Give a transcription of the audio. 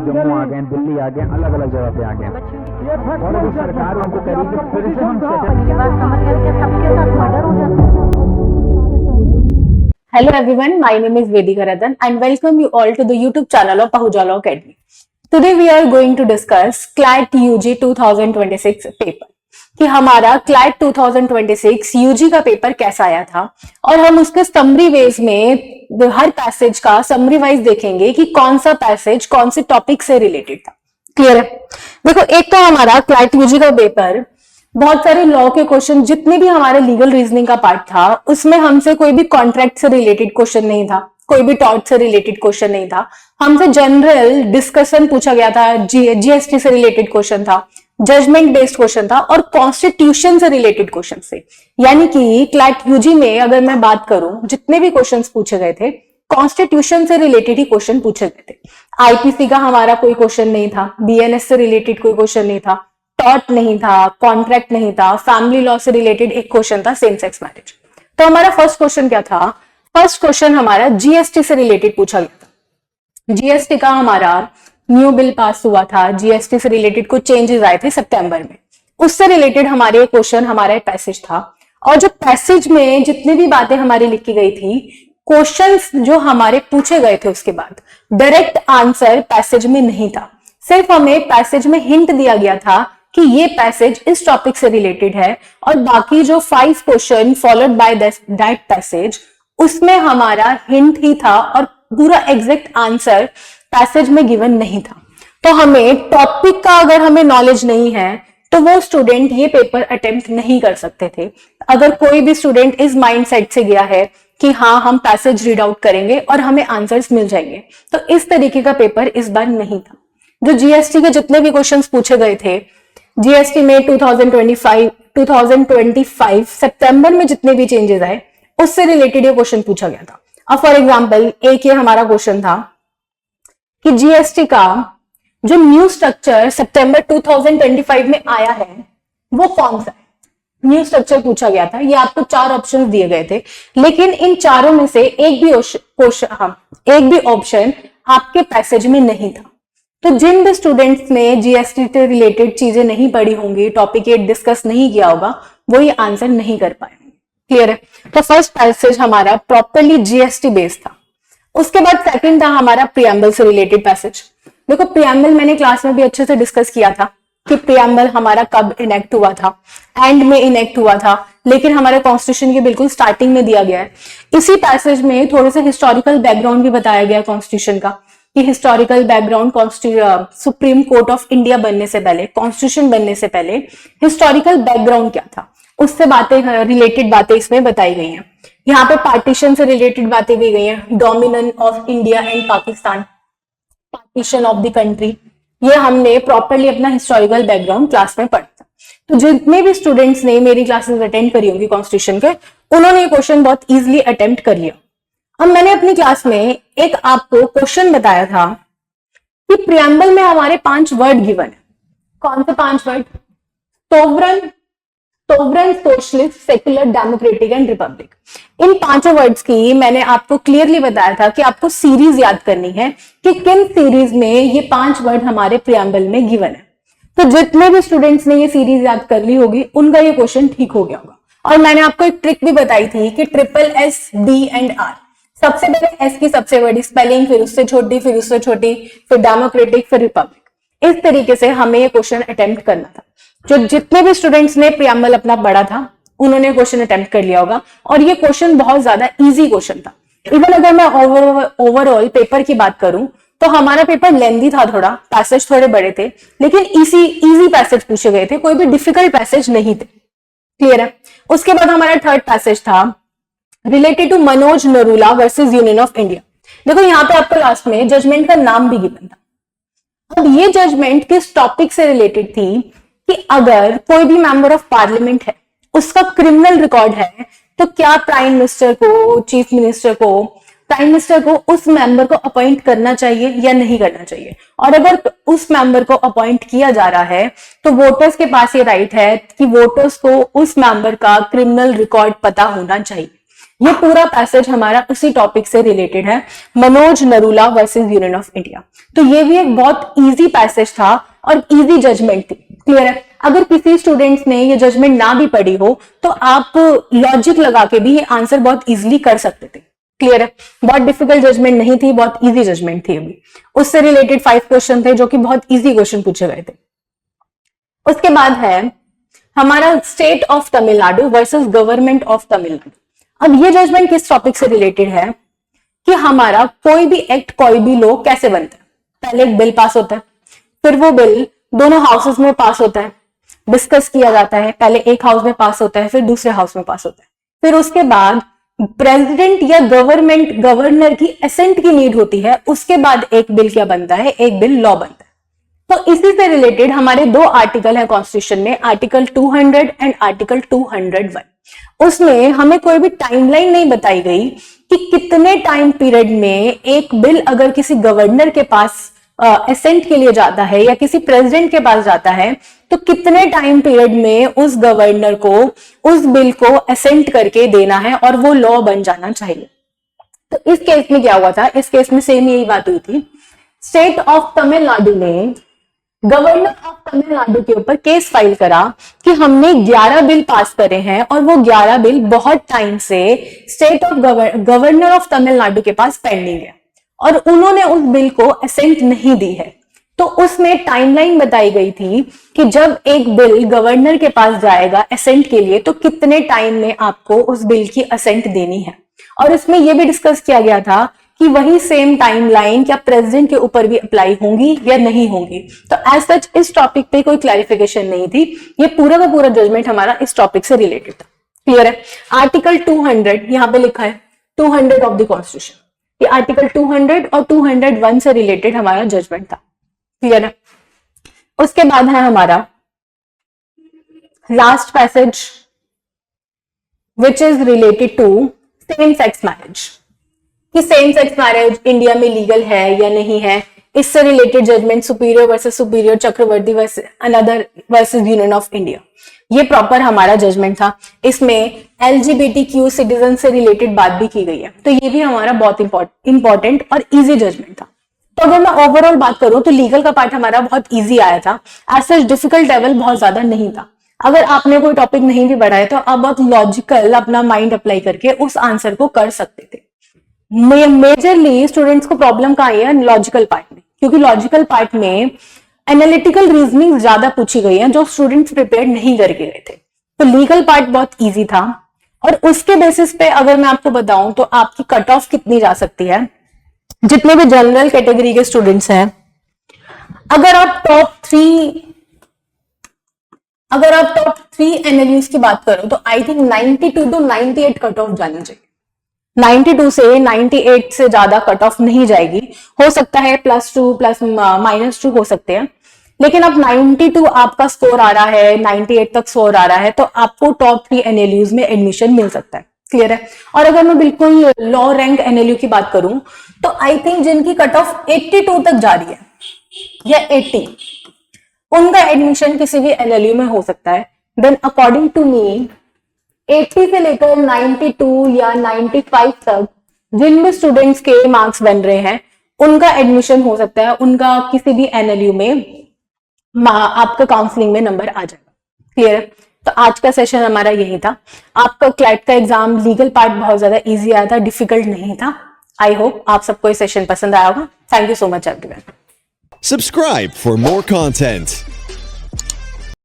जम्मू आ गए, दिल्ली आ गए, अलग अलग जगह पे आ गए और अभी सरकार उनको करी कि फिर से हम मेरी बात समझ गए कि सबके साथ मर्डर हो जाता है। Hello everyone, my name is Vedika Radhan and welcome you all to the YouTube channel of Pahujalo Academy. Today we are going to discuss CLAT UG 2026 paper कि हमारा CLAT 2026 UG का पेपर कैसा आया था और हम उसके समरी वेज में हर पैसेज का समरी वाइज देखेंगे कि कौन सा पैसेज कौन से टॉपिक से रिलेटेड था। क्लियर है? देखो, एक तो हमारा CLAT UG का पेपर बहुत सारे लॉ के क्वेश्चन, जितने भी हमारे लीगल रीजनिंग का पार्ट था उसमें हमसे कोई भी कॉन्ट्रैक्ट से रिलेटेड क्वेश्चन नहीं था, कोई भी टॉर्ट से रिलेटेड क्वेश्चन नहीं था, हमसे जनरल डिस्कशन पूछा गया था, जीएसटी से रिलेटेड क्वेश्चन था, जजमेंट बेस्ड क्वेश्चन था और कॉन्स्टिट्यूशन से रिलेटेड क्वेश्चन से। यानी कि क्लैट यूजी में अगर मैं बात करूं, जितने भी क्वेश्चन पूछे गए थे कॉन्स्टिट्यूशन से रिलेटेड ही क्वेश्चन पूछे गए थे। आईपीसी का हमारा कोई क्वेश्चन नहीं था, बीएनएस से रिलेटेड कोई क्वेश्चन नहीं था, टॉर्ट नहीं था, कॉन्ट्रैक्ट नहीं था, फैमिली लॉ से रिलेटेड एक क्वेश्चन था, सेम सेक्स मैरिज। तो हमारा फर्स्ट क्वेश्चन क्या था? फर्स्ट क्वेश्चन हमारा जीएसटी से रिलेटेड पूछा गया था। जीएसटी का हमारा न्यू बिल पास हुआ था, जीएसटी से रिलेटेड कुछ चेंजेस आए थे सितंबर में, उससे रिलेटेड हमारे क्वेश्चन, हमारा एक पैसेज था। और जो पैसेज में जितनी भी बातें हमारी लिखी गई थी, क्वेश्चंस जो हमारे पूछे गए थे, उसके बाद डायरेक्ट आंसर पैसेज में नहीं था, सिर्फ हमें पैसेज में हिंट दिया गया था कि ये पैसेज इस टॉपिक से रिलेटेड है और बाकी जो 5 question followed by that passage, उसमें हमारा हिंट ही था और पूरा एग्जैक्ट आंसर पैसेज में गिवन नहीं था। तो हमें टॉपिक का अगर हमें नॉलेज नहीं है तो वो स्टूडेंट ये पेपर अटेम्प्ट नहीं कर सकते थे। अगर कोई भी स्टूडेंट इस माइंडसेट से गया है कि हाँ हम पैसेज रीड आउट करेंगे और हमें आंसर्स मिल जाएंगे, तो इस तरीके का पेपर इस बार नहीं था। जो जीएसटी के जितने भी क्वेश्चंस पूछे गए थे, जीएसटी में 2025 सितंबर में जितने भी चेंजेस आए उससे रिलेटेड ये क्वेश्चन पूछा गया था। अब फॉर एग्जांपल एक ये हमारा क्वेश्चन था कि जीएसटी का जो न्यू स्ट्रक्चर सितंबर 2025 में आया है वो कौन सा है? न्यू स्ट्रक्चर पूछा गया था। ये आपको 4 ऑप्शंस दिए गए थे, लेकिन इन चारों में से एक भी ऑप्शन आपके पैसेज में नहीं था। तो जिन भी स्टूडेंट्स ने जीएसटी से रिलेटेड चीजें नहीं पढ़ी होंगी, टॉपिक 8 डिस्कस नहीं किया होगा, वो ये आंसर नहीं कर पाएंगे। क्लियर है? तो फर्स्ट पैसेज हमारा प्रॉपरली जीएसटी बेस्ड था। उसके बाद सेकंड था हमारा प्रियम्बल से रिलेटेड पैसेज। देखो, प्रियम्बल मैंने क्लास में भी अच्छे से डिस्कस किया था कि प्रियम्बल हमारा कब इनेक्ट हुआ था, एंड में इनेक्ट हुआ था, लेकिन हमारे कॉन्स्टिट्यूशन के बिल्कुल स्टार्टिंग में दिया गया है। इसी पैसेज में थोड़े से हिस्टोरिकल बैकग्राउंड भी बताया गया कॉन्स्टिट्यूशन का, कि historical background supreme court of India बनने से पहले, कॉन्स्टिट्यूशन बनने से पहले हिस्टोरिकल बैकग्राउंड क्या था, उससे रिलेटेड बातें इसमें बताई गई हैं। यहाँ पे पार्टीशन से रिलेटेड बातें भी गई हैं, domination of India and Pakistan, partition of the country, ये हमने प्रॉपरली अपना हिस्टोरिकल बैकग्राउंड क्लास में पढ़ा था। तो जितने भी स्टूडेंट्स ने मेरी क्लासेस अटेंड करी होंगी कॉन्स्टिट्यूशन के, उन्होंने ये क्वेश्चन बहुत इजिली अटेम्प्ट कर लिया। अब मैंने अपनी क्लास में एक आपको क्वेश्चन बताया था कि प्रियम्बल में हमारे 5 वर्ड गिवन है। कौन से 5 word? Sovereign, socialist, secular, democratic and Republic. In 5 words की मैंने आपको क्लियरली बताया था कि आपको सीरीज याद करनी है कि किन सीरीज में ये 5 वर्ड हमारे प्रियम्बल में गिवन है। तो जितने भी स्टूडेंट्स ने ये सीरीज याद कर ली होगी उनका ये क्वेश्चन ठीक हो गया होगा। और मैंने आपको एक ट्रिक भी बताई थी कि SSS, D एंड R, सबसे पहले एस की सबसे बड़ी स्पेलिंग, फिर उससे छोटी, फिर उससे छोटी, फिर डेमोक्रेटिक, फिर रिपब्लिक। इस तरीके से हमें ये क्वेश्चन अटेम्प्ट करना था। जो जितने भी स्टूडेंट्स ने प्रियम्बल अपना पढ़ा था उन्होंने क्वेश्चन अटेम्प्ट कर लिया होगा और ये क्वेश्चन बहुत ज्यादा इजी क्वेश्चन था। इवन अगर मैं ओवरऑल पेपर की बात करूं तो हमारा पेपर लेंथी था, थोड़ा पैसेज थोड़े बड़े थे, लेकिन इजी पैसेज पूछे गए थे, कोई भी डिफिकल्ट पैसेज नहीं थे। क्लियर है? उसके बाद हमारा थर्ड पैसेज था related to Manoj Narula versus Union of India. देखो, यहाँ पे आपको लास्ट में जजमेंट का नाम भी गिवन था। अब ये जजमेंट किस टॉपिक से रिलेटेड थी कि अगर कोई भी मेंबर ऑफ पार्लियामेंट है, उसका क्रिमिनल रिकॉर्ड है, तो क्या प्राइम मिनिस्टर को, चीफ मिनिस्टर को, प्राइम मिनिस्टर को उस मेंबर को अपॉइंट करना चाहिए या नहीं करना चाहिए। और अगर उस मेंबर को अपॉइंट किया जा रहा है तो वोटर्स के पास ये राइट है कि वोटर्स को उस मेंबर का क्रिमिनल रिकॉर्ड पता होना चाहिए। ये पूरा पैसेज हमारा उसी टॉपिक से रिलेटेड है, Manoj Narula versus Union of India. तो ये भी एक बहुत इजी पैसेज था और इजी जजमेंट थी। क्लियर है? अगर किसी स्टूडेंट्स ने ये जजमेंट ना भी पढ़ी हो तो आप लॉजिक लगा के भी ये आंसर बहुत इजीली कर सकते थे। क्लियर है? बहुत डिफिकल्ट जजमेंट नहीं थी, बहुत इजी जजमेंट थी। अभी उससे रिलेटेड 5 क्वेश्चन थे जो कि बहुत इजी क्वेश्चन पूछे गए थे। उसके बाद है हमारा state of Tamil Nadu versus government of Tamil Nadu. अब ये जजमेंट किस टॉपिक से रिलेटेड है कि हमारा कोई भी एक्ट, कोई भी लॉ कैसे बनता है। पहले एक बिल पास होता है, फिर वो बिल दोनों हाउसेस में पास होता है, डिस्कस किया जाता है। पहले एक हाउस में पास होता है, फिर दूसरे हाउस में पास होता है, फिर उसके बाद प्रेसिडेंट या गवर्नर की असेंट की नीड होती है। उसके बाद एक बिल क्या बनता है, एक बिल लॉ बनता है। तो इसी से रिलेटेड हमारे 2 आर्टिकल है कॉन्स्टिट्यूशन में, आर्टिकल 200 एंड आर्टिकल 201। उसमें हमें कोई भी टाइमलाइन नहीं बताई गई कि कितने टाइम पीरियड में एक बिल अगर किसी गवर्नर के पास असेंट के लिए जाता है या किसी प्रेसिडेंट के पास जाता है तो कितने टाइम पीरियड में उस गवर्नर को उस बिल को असेंट करके देना है और वो लॉ बन जाना चाहिए। तो इस केस में क्या हुआ था, इस केस में सेम यही बात हुई थी। स्टेट ऑफ तमिलनाडु ने गवर्नर ऑफ तमिलनाडु के ऊपर केस फाइल करा कि हमने 11 बिल पास करे हैं और वो 11 बिल बहुत टाइम से state of governor of Tamil Nadu के पास पेंडिंग है और उन्होंने उस बिल को असेंट नहीं दी है। तो उसमें टाइमलाइन बताई गई थी कि जब एक बिल गवर्नर के पास जाएगा असेंट के लिए तो कितने टाइम में आपको उस बिल की असेंट देनी है। और इसमें यह भी डिस्कस किया गया था कि वही सेम टाइमलाइन क्या प्रेसिडेंट के ऊपर भी अप्लाई होंगी या नहीं होंगी। तो एज सच इस टॉपिक पे कोई क्लैरिफिकेशन नहीं थी। ये पूरा का पूरा जजमेंट हमारा इस टॉपिक से रिलेटेड था। क्लियर है? आर्टिकल 200 यहाँ पे लिखा है, 200 ऑफ द कॉन्स्टिट्यूशन। ये आर्टिकल 200 और 201 से रिलेटेड हमारा जजमेंट था। क्लियर है? उसके बाद है हमारा last passage which is related to same sex marriage, कि सेम सेक्स मैरिज इंडिया में लीगल है या नहीं है। इससे related judgment superior versus superior, Chakravarti versus another versus Union of India. ये प्रॉपर हमारा जजमेंट था। इसमें LGBTQ सिटीजन से रिलेटेड बात भी की गई है। तो ये भी हमारा बहुत इंपॉर्टेंट और इजी जजमेंट था। तो अगर मैं ओवरऑल बात करूं तो लीगल का पार्ट हमारा बहुत इजी आया था। एज सच डिफिकल्ट लेवल बहुत ज्यादा नहीं था। अगर आपने कोई टॉपिक नहीं भी पढ़ा है तो आप बहुत लॉजिकल अपना माइंड अप्लाई करके उस आंसर को कर सकते थे। मेजरली स्टूडेंट्स को प्रॉब्लम कहाँ है, लॉजिकल पार्ट में, क्योंकि लॉजिकल पार्ट में एनालिटिकल रीजनिंग ज्यादा पूछी गई है जो स्टूडेंट्स प्रिपेयर नहीं करके गए थे। तो लीगल पार्ट बहुत इजी था और उसके बेसिस पे अगर मैं आपको बताऊं तो आपकी कट ऑफ कितनी जा सकती है। जितने भी जनरल कैटेगरी के स्टूडेंट्स हैं, अगर आप टॉप 3 एनएलयूज की बात करो तो I think 92 to 98 cut off जानी चाहिए। 92 से 98 से ज्यादा कट ऑफ नहीं जाएगी। हो सकता है +2 -2 हो सकते हैं, लेकिन अब 92 आपका स्कोर आ रहा है, 98 तक स्कोर आ रहा है तो आपको टॉप 3 एनएलयूज में एडमिशन मिल सकता है। क्लियर है? और अगर मैं बिल्कुल लो रैंक एनएलयू की बात करूं तो आई थिंक जिनकी कट ऑफ 82 तक जा रही है या 80, उनका एडमिशन किसी भी एनएलयू में हो सकता है। देन अकॉर्डिंग टू मी 80 से लेकर 92 या 95 तक जिन भी स्टूडेंट्स के मार्क्स बन रहे हैं उनका एडमिशन हो सकता है, उनका किसी भी एनएलयू में आपका काउंसलिंग में नंबर आ जाएगा। क्लियर है? तो आज का सेशन हमारा यही था। आपका क्लैट का एग्जाम लीगल पार्ट बहुत ज्यादा इजी आया था, डिफिकल्ट नहीं था। आई होप आप सबको ये सेशन पसंद आया होगा। Thank you so much everyone. Subscribe for more content.